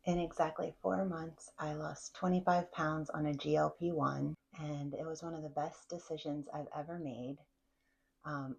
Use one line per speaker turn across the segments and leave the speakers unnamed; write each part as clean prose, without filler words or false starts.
In exactly 4 months, I lost 25 pounds on a GLP-1, and it was one of the best decisions I've ever made.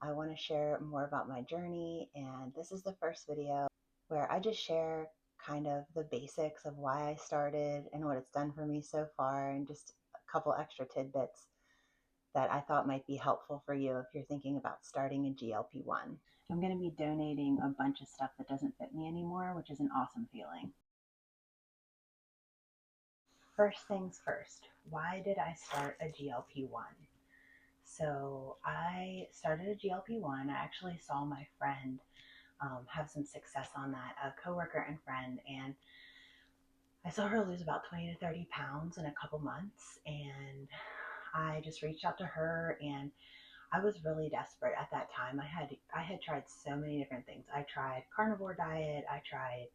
I want to share more about my journey, and this is the first video where I just share kind of the basics of why I started and what it's done for me so far, and just a couple extra tidbits that I thought might be helpful for you if you're thinking about starting a GLP-1. I'm going to be donating a bunch of stuff that doesn't fit me anymore, which is an awesome feeling. First things first, why did I start a GLP-1? So I started a GLP-1. I actually saw my friend have some success on that, a coworker and friend, and I saw her lose about 20 to 30 pounds in a couple months, and I just reached out to her, and I was really desperate at that time. I had tried so many different things. I tried carnivore diet, I tried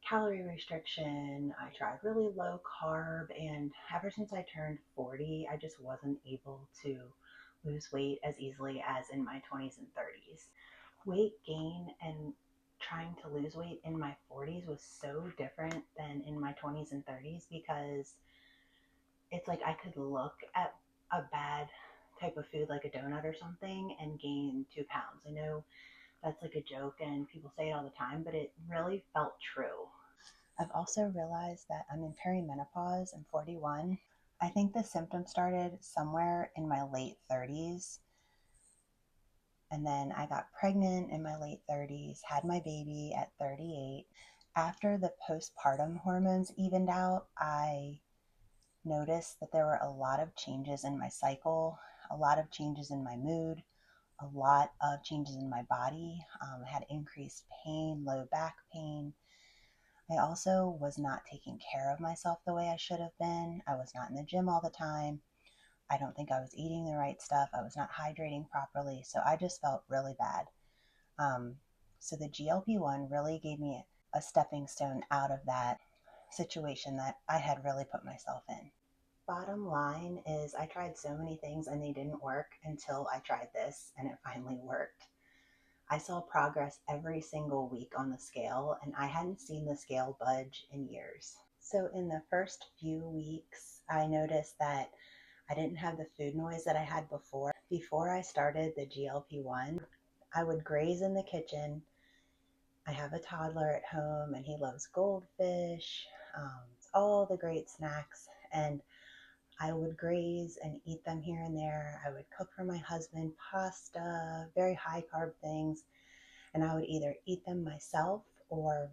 calorie restriction, I tried really low carb, and ever since I turned 40, I just wasn't able to lose weight as easily as in my 20s and 30s. Weight gain and trying to lose weight in my 40s was so different than in my 20s and 30s because it's like I could look at a bad type of food like a donut or something and gain 2 pounds. I know that's like a joke and people say it all the time, but it really felt true. I've also realized that I'm in perimenopause. I'm 41. I think the symptoms started somewhere in my late 30s. And then I got pregnant in my late 30s, had my baby at 38. After the postpartum hormones evened out, I noticed that there were a lot of changes in my cycle, a lot of changes in my mood, a lot of changes in my body. I had increased pain, low back pain. I also was not taking care of myself the way I should have been. I was not in the gym all the time. I don't think I was eating the right stuff. I was not hydrating properly. So I just felt really bad. Um, so the GLP-1 really gave me a stepping stone out of that situation that I had really put myself in. Bottom line is I tried so many things and they didn't work until I tried this and it finally worked. I saw progress every single week on the scale, and I hadn't seen the scale budge in years. So, in the first few weeks, I noticed that I didn't have the food noise that I had before. Before I started the GLP-1, I would graze in the kitchen. I have a toddler at home, and he loves goldfish, all the great snacks, and I would graze and eat them here and there. I would cook for my husband pasta, very high carb things, and I would either eat them myself or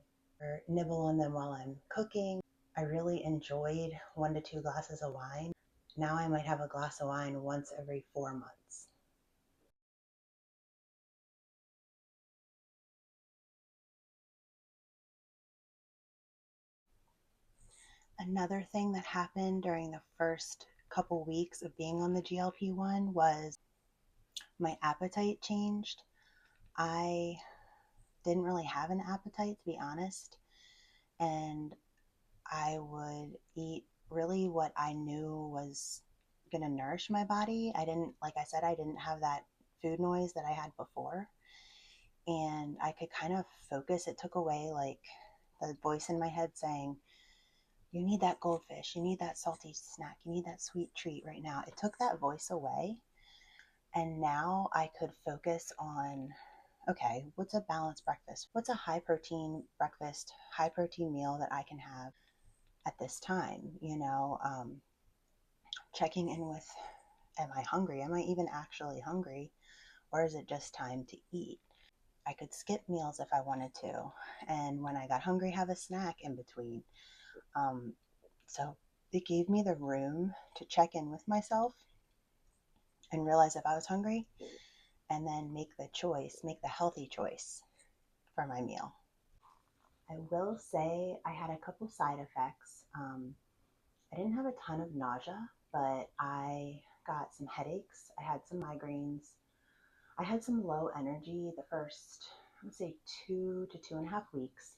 nibble on them while I'm cooking. I really enjoyed 1 to 2 glasses of wine. Now I might have a glass of wine once every 4 months. Another thing that happened during the first couple weeks of being on the GLP-1 was my appetite changed. I didn't really have an appetite, to be honest, and I would eat really what I knew was going to nourish my body. I didn't, like I said, I didn't have that food noise that I had before. And I could kind of focus. It took away like the voice in my head saying, you need that goldfish, you need that salty snack, you need that sweet treat right now. It took that voice away. And now I could focus on, okay, what's a balanced breakfast? What's a high protein breakfast, high protein meal that I can have at this time? Checking in with, am I hungry? Am I even actually hungry? Or is it just time to eat? I could skip meals if I wanted to. And when I got hungry, have a snack in between. Um, so it gave me the room to check in with myself and realize if I was hungry and then make the choice, make the healthy choice for my meal. I will say I had a couple side effects. I didn't have a ton of nausea, but I got some headaches. I had some migraines. I had some low energy the first, I would say, 2 to 2.5 weeks.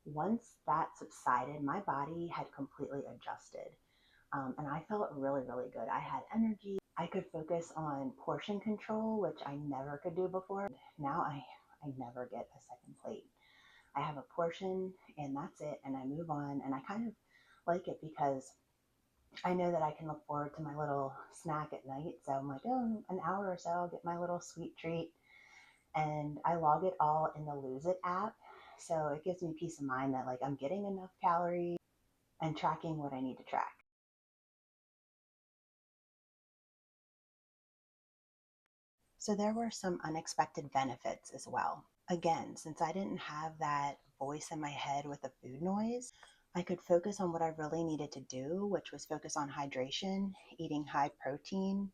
Once that subsided, my body had completely adjusted. And I felt really, really good. I had energy. I could focus on portion control, which I never could do before. Now I never get a second plate. I have a portion and that's it, and I move on. And I kind of like it because I know that I can look forward to my little snack at night. So I'm like, oh, an hour or so, I'll get my little sweet treat. And I log it all in the Lose It app. So it gives me peace of mind that like I'm getting enough calories and tracking what I need to track. So there were some unexpected benefits as well. Again, since I didn't have that voice in my head with the food noise, I could focus on what I really needed to do, which was focus on hydration, eating high protein,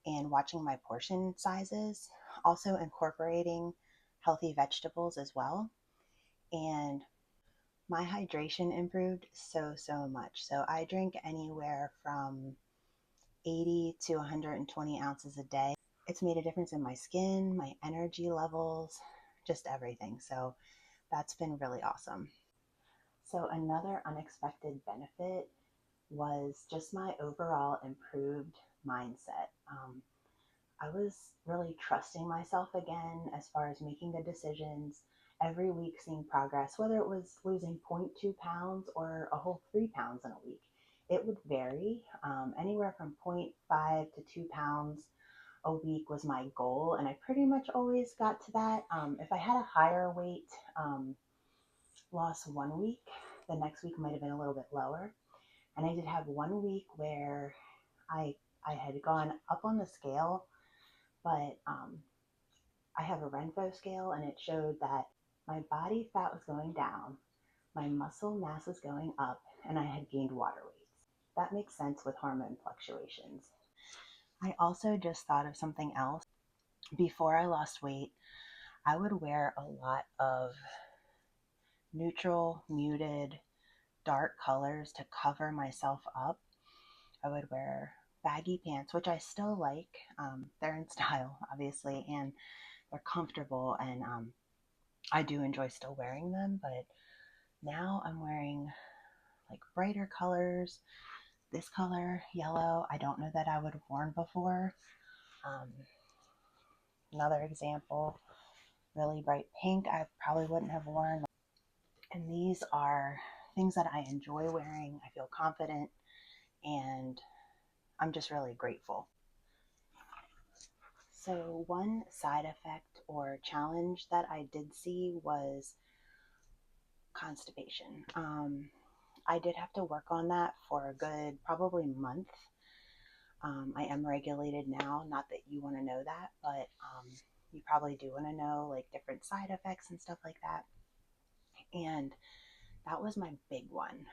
and watching my portion sizes, also incorporating healthy vegetables as well. And my hydration improved so much. So I drink anywhere from 80 to 120 ounces a day. It's made a difference in my skin, my energy levels, just everything. So that's been really awesome. So another unexpected benefit was just my overall improved mindset. I was really trusting myself again as far as making the decisions, every week seeing progress, whether it was losing zero point 0.2 pounds or a whole 3 pounds in a week. It would vary. Anywhere from zero point 0.5 to 2 pounds a week was my goal, and I pretty much always got to that. If I had a higher weight loss one week, the next week might have been a little bit lower. And I did have one week where I I had gone up on the scale, but I have a Renfo scale, and it showed that my body fat was going down, my muscle mass was going up, and I had gained water weight. That makes sense with hormone fluctuations. I also just thought of something else. Before I lost weight, I would wear a lot of neutral, muted, dark colors to cover myself up. I would wear baggy pants, which I still like. They're in style, obviously, and they're comfortable, and I do enjoy still wearing them. But now I'm wearing like brighter colors. This color, yellow, I don't know that I would have worn before. Um, Another example, really bright pink, I probably wouldn't have worn. And these are things that I enjoy wearing. I feel confident, and I'm just really grateful. So, one side effect or challenge that I did see was constipation. I did have to work on that for a good probably month. I am regulated now, not that you want to know that, but you probably do want to know like different side effects and stuff like that. And that was my big one.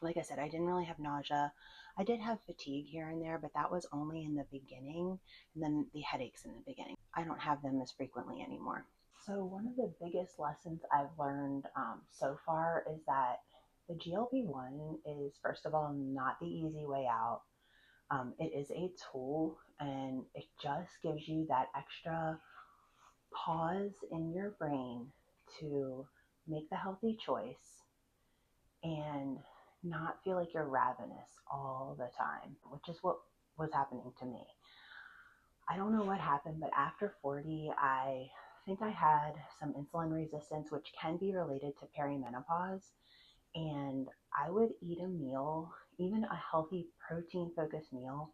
Like I said, I didn't really have nausea. I did have fatigue here and there, but that was only in the beginning, and then the headaches in the beginning. I don't have them as frequently anymore. So, one of the biggest lessons I've learned so far is that the GLP-1 is, first of all, not the easy way out. It is a tool, and it just gives you that extra pause in your brain to make the healthy choice and not feel like you're ravenous all the time, which is what was happening to me. I don't know what happened, but after 40, I think I had some insulin resistance, which can be related to perimenopause. And I would eat a meal, even a healthy protein focused meal,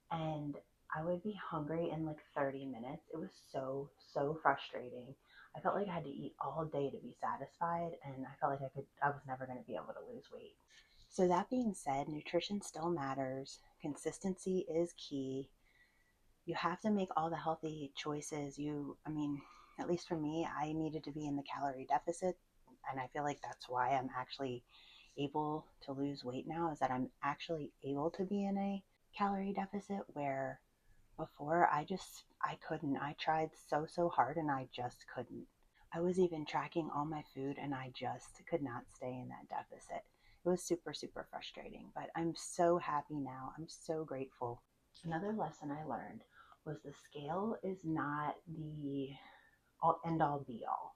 and I would be hungry in like 30 minutes. It was so frustrating. I felt like I had to eat all day to be satisfied, and I felt like I was never going to be able to lose weight. So, that being said, nutrition still matters. Consistency is key. You have to make all the healthy choices. At least for me, I needed to be in the calorie deficit. And I feel like that's why I'm actually able to lose weight now, is that I'm actually able to be in a calorie deficit where before I couldn't. I tried so hard and I just couldn't. I was even tracking all my food and I just could not stay in that deficit. It was super frustrating, but I'm so happy now. I'm so grateful. Another lesson I learned was the scale is not the end all be all.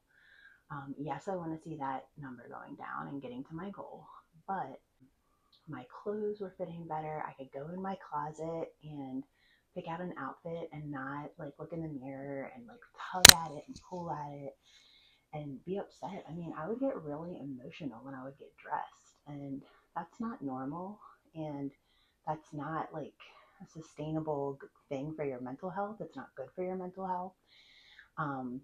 Yes, I want to see that number going down and getting to my goal, but my clothes were fitting better. I could go in my closet and pick out an outfit and not like look in the mirror and like tug at it and pull at it. and be upset. I mean, I would get really emotional when I would get dressed, and that's not normal, and that's not like a sustainable thing for your mental health. It's not good for your mental health. Um,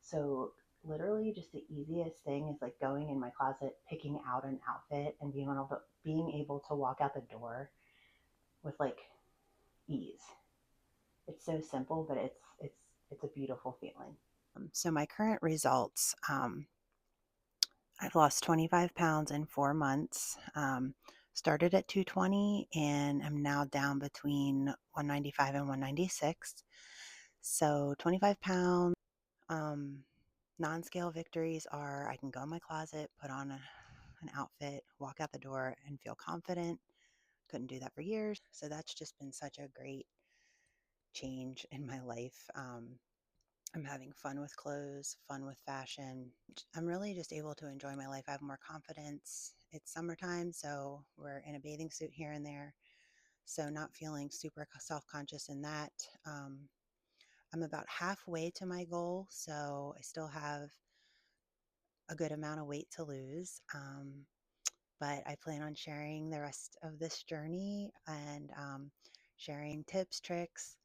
so literally just the easiest thing is like going in my closet, picking out an outfit and being able to walk out the door with like ease. It's so simple, but it's a beautiful feeling. So my current results, I've lost 25 pounds in 4 months. Started at 220 and I'm now down between 195 and 196. So 25 pounds. Um, Non-scale victories are I can go in my closet, put on an outfit, walk out the door, and feel confident. Couldn't do that for years. So that's just been such a great change in my life. I'm having fun with clothes, fun with fashion. I'm really just able to enjoy my life. I have more confidence. It's summertime, so we're in a bathing suit here and there. So not feeling super self-conscious in that. I'm about halfway to my goal, so I still have a good amount of weight to lose. But I plan on sharing the rest of this journey and sharing tips, tricks,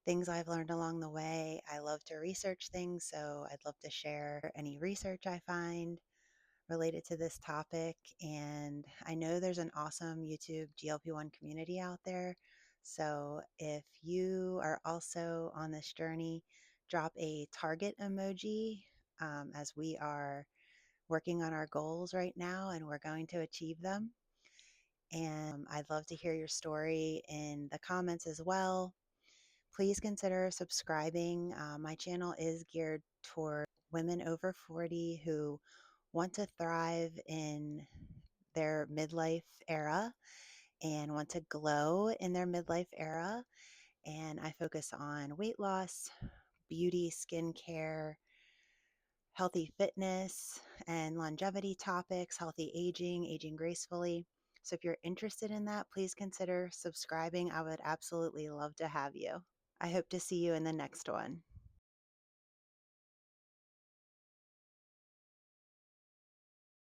things I've learned along the way. I love to research things, so I'd love to share any research I find related to this topic. And I know there's an awesome YouTube GLP-1 community out there. So if you are also on this journey, drop a target emoji as we are working on our goals right now and we're going to achieve them. And I'd love to hear your story in the comments as well. Please consider subscribing. My channel is geared toward women over 40 who want to thrive in their midlife era and want to glow in their midlife era. And I focus on weight loss, beauty, skincare, healthy fitness, and longevity topics, healthy aging, aging gracefully. So if you're interested in that, please consider subscribing. I would absolutely love to have you. I hope to see you in the next one.